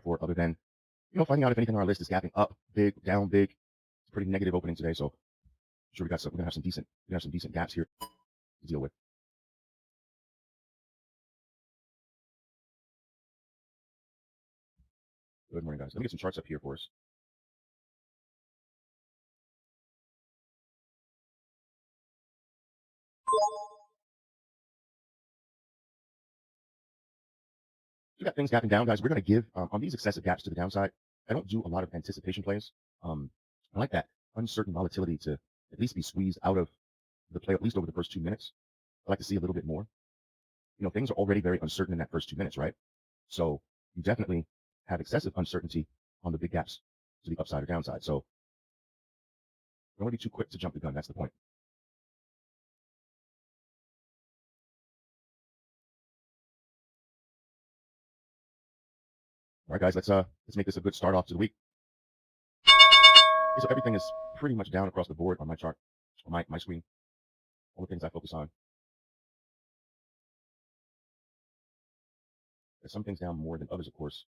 for other than, finding out if anything on our list is gapping up big, down big. It's a pretty negative opening today, so I'm sure we're gonna have some decent gaps here to deal with. Good morning, guys. Let me get some charts up here for us. We got things gapping down, guys. We're going to give on these excessive gaps to the downside. I don't do a lot of anticipation plays. I like that uncertain volatility to at least be squeezed out of the play, at least over the first 2 minutes. I like to see a little bit more. Things are already very uncertain in that first 2 minutes, right? So you definitely have excessive uncertainty on the big gaps to the upside or downside. So don't want to be too quick to jump the gun. That's the point. All right, guys, let's make this a good start off to the week. Okay, so everything is pretty much down across the board on my chart, on my screen. All the things I focus on. There's some things down more than others, of course.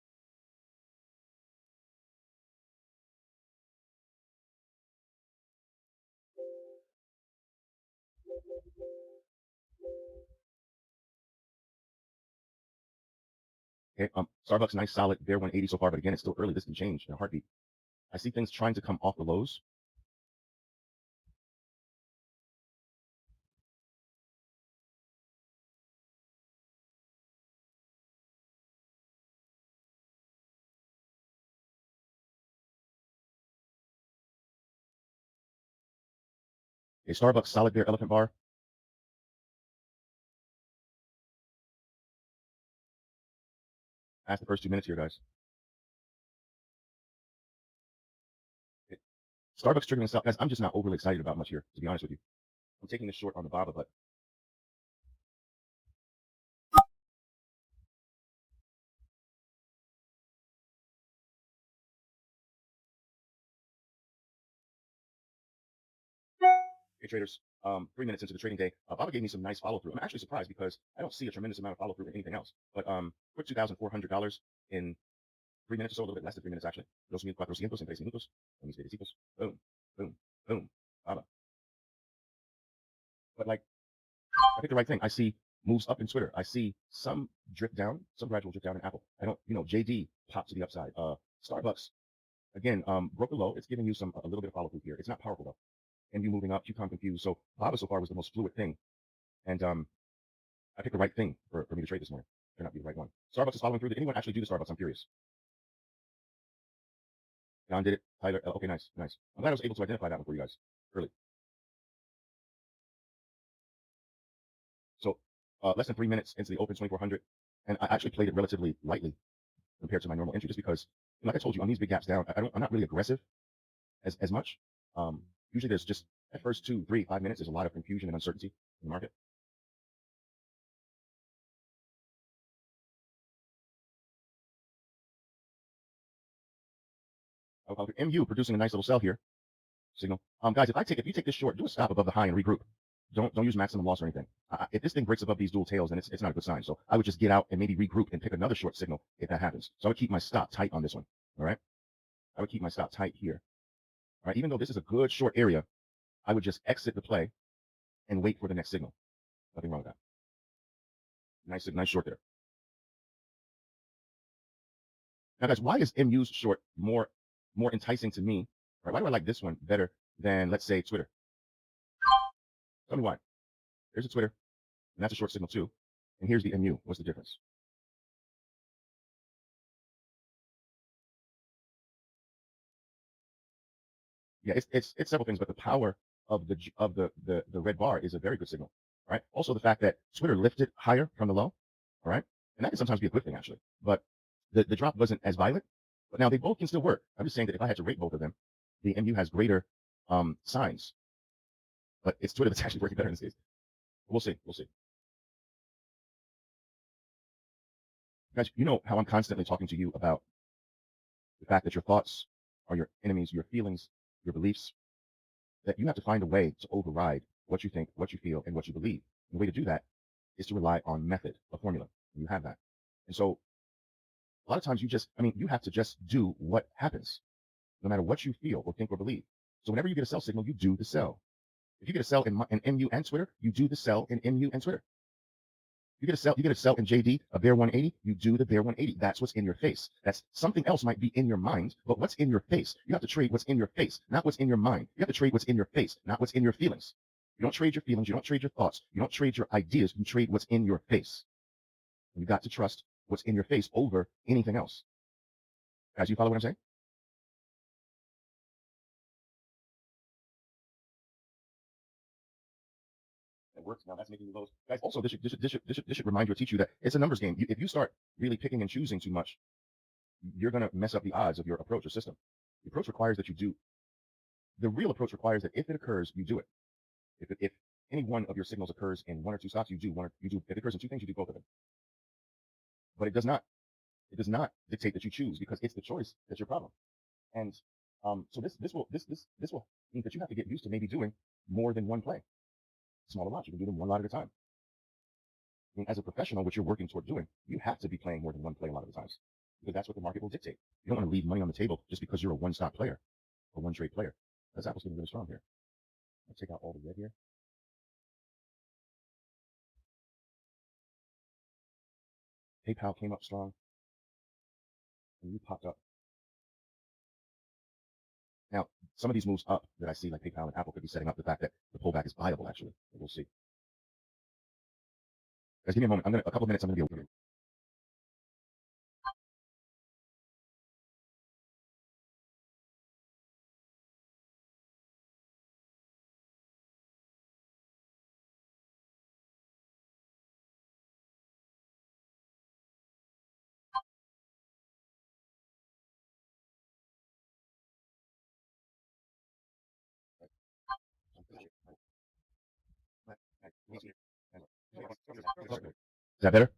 Okay, Starbucks, nice solid there, 180 so far, but again, it's still early. This can change in a heartbeat. I see things trying to come off the lows. Okay, Starbucks, solid there, elephant bar. Past the first 2 minutes here, guys. Okay. Starbucks triggering this out. Guys, I'm just not overly excited about much here, to be honest with you. I'm taking this short on the BABA, but okay, traders, 3 minutes into the trading day, BABA gave me some nice follow through. I'm actually surprised because I don't see a tremendous amount of follow through in anything else. But quick $2,400 in 3 minutes or so, a little bit less than 3 minutes actually. 2,400 en 3 minutos. En mis pedecitos. Boom, boom, boom. BABA. But like, I think the right thing. I see moves up in Twitter. I see some drift down, some gradual drift down in Apple. I don't, JD pop to the upside. Starbucks, again, broke the low. It's giving you a little bit of follow through here. It's not powerful though. And you moving up, QCOM confused. So BABA so far was the most fluid thing. And I picked the right thing for me to trade this morning. Turned out to be the right one. Starbucks is following through. Did anyone actually do the Starbucks? I'm curious. John did it. Tyler, okay, nice, nice. I'm glad I was able to identify that one for you guys early. So less than 3 minutes into the open 2,400, and I actually played it relatively lightly compared to my normal entry, just because, like I told you, on these big gaps down, I'm not really aggressive as much. Usually there's just at first 2, 3, 5 minutes, there's a lot of confusion and uncertainty in the market. MU producing a nice little sell here. Signal. Guys, if you take this short, do a stop above the high and regroup. Don't use maximum loss or anything. If this thing breaks above these dual tails, then it's not a good sign. So I would just get out and maybe regroup and pick another short signal if that happens. So I would keep my stop tight on this one. All right. I would keep my stop tight here. All right. Even though this is a good short area, I would just exit the play and wait for the next signal. Nothing wrong with that. Nice short there. Now, guys, why is MU's short more enticing to me? Right? Why do I like this one better than, let's say, Twitter? Tell me why. There's a Twitter, and that's a short signal too. And here's the MU. What's the difference? Yeah, it's several things, but the power of the red bar is a very good signal, right? Also, the fact that Twitter lifted higher from the low, all right, and that can sometimes be a good thing actually. But the drop wasn't as violent. But now they both can still work. I'm just saying that if I had to rate both of them, the MU has greater signs, but it's Twitter that's actually working better in this case. We'll see. We'll see. Guys, you know how I'm constantly talking to you about the fact that your thoughts are your enemies, your feelings, your beliefs, that you have to find a way to override what you think, what you feel, and what you believe. And the way to do that is to rely on method, a formula. And you have that. And so A lot of times you have to just do what happens, no matter what you feel or think or believe. So whenever you get a sell signal, you do the sell. If you get a sell in MU and Twitter, you do the sell in MU and Twitter. You get a sell in JD, a bear 180, you do the bear 180. That's what's in your face. That's something else might be in your mind, but what's in your face? You have to trade what's in your face, not what's in your mind. You have to trade what's in your face, not what's in your feelings. You don't trade your feelings. You don't trade your thoughts. You don't trade your ideas. You trade what's in your face. You got to trust what's in your face over anything else. Guys, you follow what I'm saying? It works now. That's making you lows. Guys, also, this should remind you or teach you that it's a numbers game. If you start really picking and choosing too much, you're going to mess up the odds of your approach or system. The approach requires that you do. The real approach requires that if it occurs, you do it. If any one of your signals occurs in one or two stocks, you do one. If it occurs in two things, you do both of them. But it does not dictate that you choose, because it's the choice that's your problem. And so this will mean that you have to get used to maybe doing more than one play. Smaller lots, you can do them one lot at a time. I mean, as a professional, what you're working toward doing, you have to be playing more than one play a lot of the times, because that's what the market will dictate. You don't want to leave money on the table just because you're a one stock player or one trade player. That's Apple's getting really strong here. I'll take out all the red here. PayPal came up strong, and you popped up. Now, some of these moves up that I see, like PayPal and Apple, could be setting up the fact that the pullback is viable, actually. We'll see. Guys, give me a moment. A couple minutes, I'm going to be over. Is that better?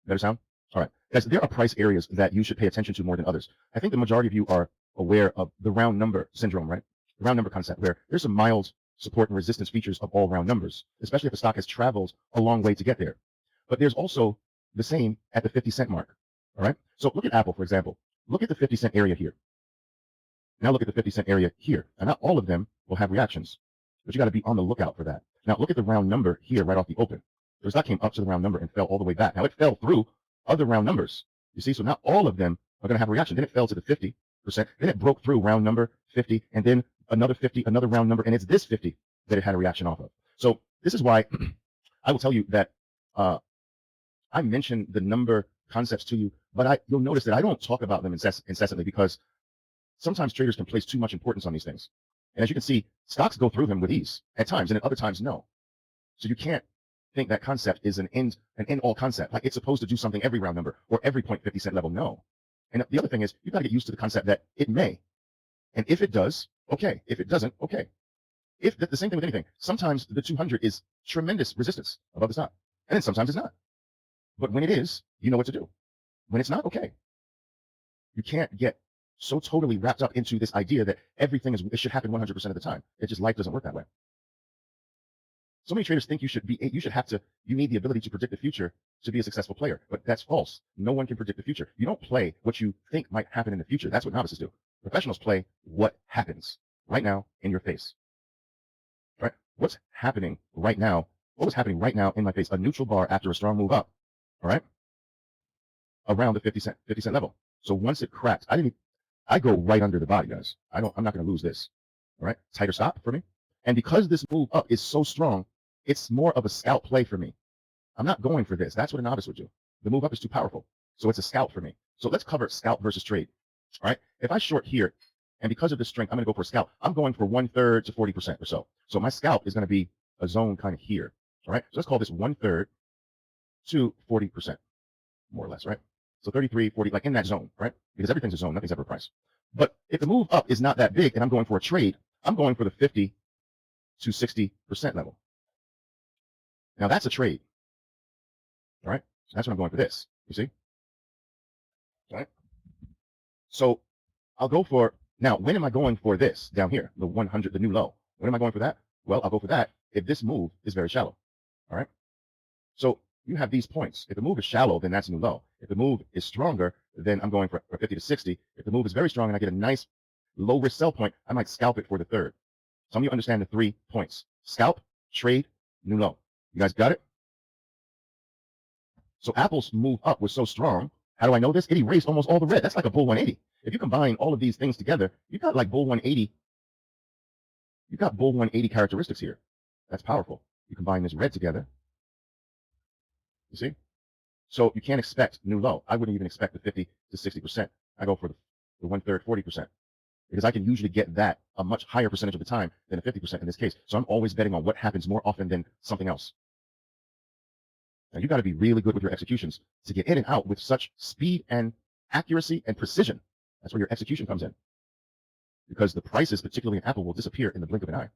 Better sound? All right. Guys, there are price areas that you should pay attention to more than others. I think the majority of you are aware of the round number syndrome, right? The round number concept, where there's some mild support and resistance features of all round numbers, especially if a stock has traveled a long way to get there. But there's also the same at the 50-cent mark. All right. So look at Apple, for example. Look at the 50-cent area here. Now look at the 50-cent area here. And not all of them will have reactions, but you got to be on the lookout for that. Now look at the round number here right off the open. The stock came up to the round number and fell all the way back. Now it fell through other round numbers. You see, so not all of them are going to have a reaction. Then it fell to the 50%. Then it broke through round number 50, and then another 50, another round number, and it's this 50 that it had a reaction off of. So this is why I will tell you that I mention the number concepts to you, but you'll notice that I don't talk about them incessantly, because sometimes traders can place too much importance on these things. And as you can see, stocks go through them with ease at times, and at other times, no. So you can't think that concept is an end-all concept, like it's supposed to do something every round number or every 0.50 level. No. And the other thing is, you've got to get used to the concept that it may. And if it does, okay. If it doesn't, okay. If the same thing with anything, sometimes the 200 is tremendous resistance above the stock, and then sometimes it's not. But when it is, you know what to do. When it's not, okay. You can't get so totally wrapped up into this idea that everything it should happen 100% of the time. It just, life doesn't work that way. So many traders think you need the ability to predict the future to be a successful player, but that's false. No one can predict the future. You don't play what you think might happen in the future. That's what novices do. Professionals play what happens right now in your face. Right? What's happening right now? What was happening right now in my face? A neutral bar after a strong move up. All right? Around the 50 cent level. So once it cracks, I go right under the body, guys. I'm not going to lose this. All right? Tighter stop for me. And because this move up is so strong, it's more of a scalp play for me. I'm not going for this. That's what a novice would do. The move up is too powerful. So it's a scalp for me. So let's cover scalp versus trade. All right. If I short here, and because of the strength, I'm going to go for a scalp. I'm going for 1/3 to 40% or so. So my scalp is going to be a zone kind of here. All right. So let's call this 1/3 to 40%, more or less, right? So 33, 40, like in that zone, right? Because everything's a zone. Nothing's ever a price. But if the move up is not that big and I'm going for a trade, I'm going for the 50 to 60% level. Now that's a trade. All right. So that's what I'm going for this. You see? All right. So I'll go for, now when am I going for this down here? The 100, the new low. When am I going for that? Well, I'll go for that if this move is very shallow. All right. So you have these points. If the move is shallow, then that's a new low. If the move is stronger, then I'm going for 50 to 60. If the move is very strong and I get a nice low risk sell point, I might scalp it for the third. Some of you understand the 3 points: scalp, trade, new low. You guys got it? So Apple's move up was so strong. How do I know this? It erased almost all the red. That's like a bull 180. If you combine all of these things together, you got like bull 180. You got bull 180 characteristics here. That's powerful. You combine this red together. You see? So you can't expect new low. I wouldn't even expect the 50 to 60%. I go for the 1/3, 40%, because I can usually get that a much higher percentage of the time than a 50% in this case. So I'm always betting on what happens more often than something else. Now you got to be really good with your executions to get in and out with such speed and accuracy and precision. That's where your execution comes in, because the prices, particularly in Apple, will disappear in the blink of an eye.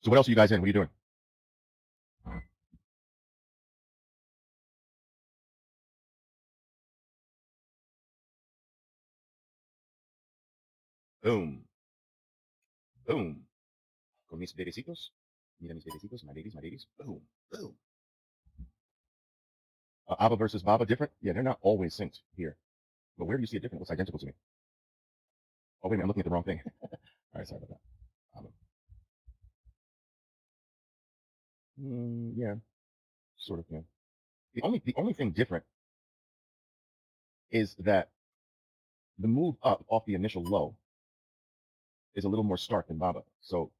So what else are you guys in? What are you doing? Boom. Boom. Con mis bebecitos. Mira mis bebecitos, my babies, my babies. Boom. Boom. Abba versus Baba, different? Yeah, they're not always synced here. But where do you see it different? It looks identical to me. Oh, wait a minute, I'm looking at the wrong thing. All right, sorry about that. Yeah, sort of, yeah. The only thing different is that the move up off the initial low is a little more stark than Baba. So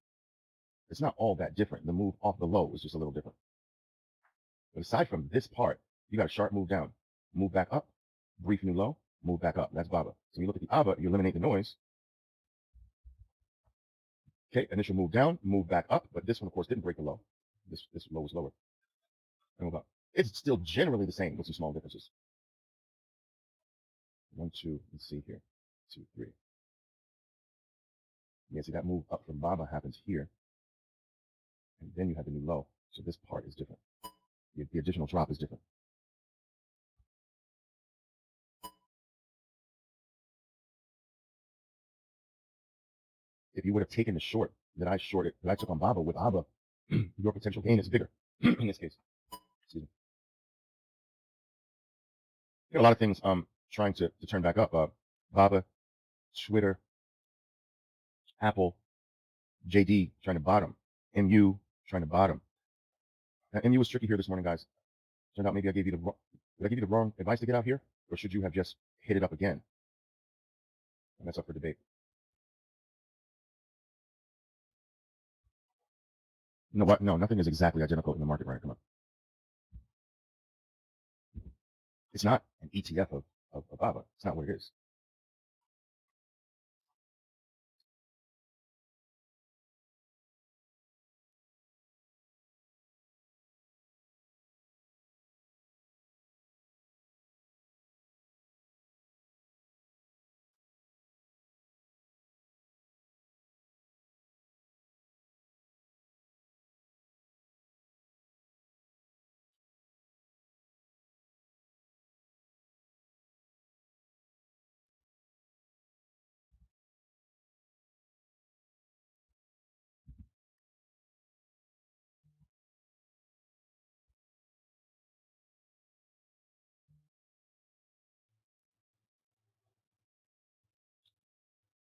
it's not all that different. The move off the low is just a little different. But aside from this part, you got a sharp move down, move back up, brief new low, move back up. That's Baba. So you look at the Abba, you eliminate the noise. Okay, initial move down, move back up, but this one, of course, didn't break the low. This low was lower. And move up. It's still generally the same with some small differences. 1, 2, let's see here. 2, 3. Yeah, see that move up from Baba happens here. And then you have the new low. So this part is different. The additional drop is different. If you would have taken the short that I took on Baba with Abba, your potential gain is bigger in this case. Excuse me. There are a lot of things trying to turn back up. Baba, Twitter, Apple, JD trying to bottom, MU trying to bottom. Now, MU was tricky here this morning, guys. Turned out maybe did I give you the wrong advice to get out here, or should you have just hit it up again? And that's up for debate. You know what? No, nothing is exactly identical in the market right now. Come on. It's not an ETF of Baba. It's not what it is.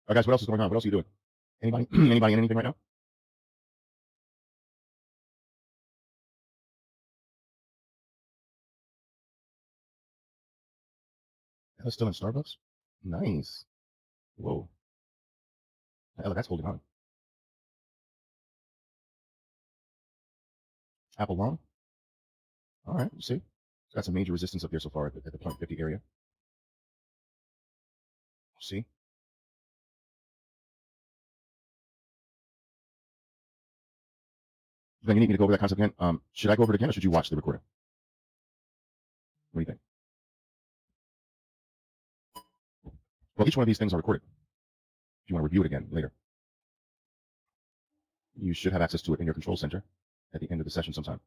All right, guys, what else is going on? What else are you doing? Anybody? Anybody in anything right now? That's still in Starbucks? Nice. Whoa. Hell, that's holding on. Apple long? All right, you see? It's got some major resistance up here so far at the 0.50 area. See? Then you need me to go over that concept again. Should I go over it again, or should you watch the recording? What do you think? Well, each one of these things are recorded. If you want to review it again later. You should have access to it in your control center at the end of the session sometime.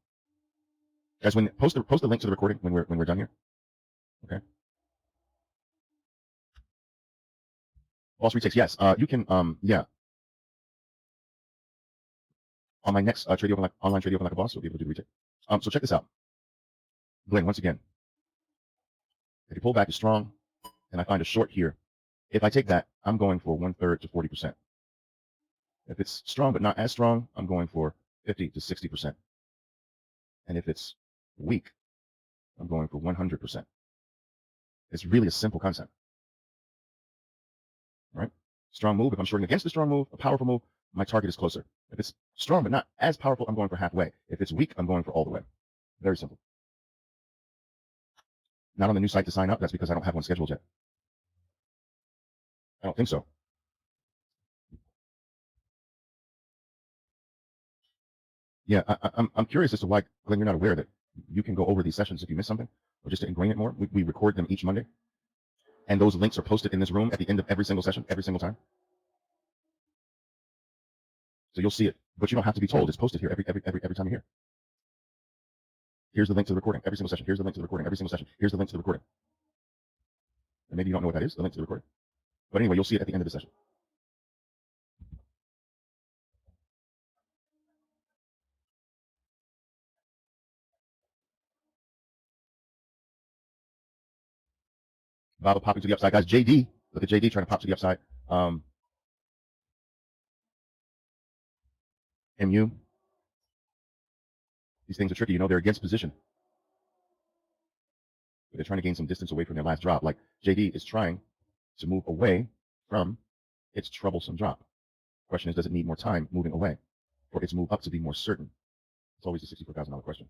Guys, when post the link to the recording when we're done here. Okay. Boss retakes, yes. You can yeah. On my next online trading open like a boss, you'll be able to do retake. So check this out. Glenn, once again, if you pull back is strong, and I find a short here, if I take that, I'm going for 1/3 to 40%. If it's strong but not as strong, I'm going for 50 to 60%. And if it's weak, I'm going for 100%. It's really a simple concept, right? Strong move. If I'm shorting against the strong move, a powerful move, my target is closer. If it's strong but not as powerful, I'm going for halfway. If it's weak, I'm going for all the way. Very simple. Not on the new site to sign up. That's because I don't have one scheduled yet. I don't think so. Yeah, I'm curious as to why, Glenn, you're not aware that you can go over these sessions if you miss something, or just to ingrain it more. We record them each Monday, and those links are posted in this room at the end of every single session, every single time. So you'll see it, but you don't have to be told. It's posted here every time you're here. Here's the link to the recording, every single session. Here's the link to the recording, every single session. Here's the link to the recording. And maybe you don't know what that is, the link to the recording. But anyway, you'll see it at the end of the session. Baba popping to the upside. Guys, JD, look at JD trying to pop to the upside. MU. These things are tricky. You know, they're against position. But they're trying to gain some distance away from their last drop. Like JD is trying to move away from its troublesome drop. Question is, does it need more time moving away for its move up to be more certain? It's always the $64,000 question.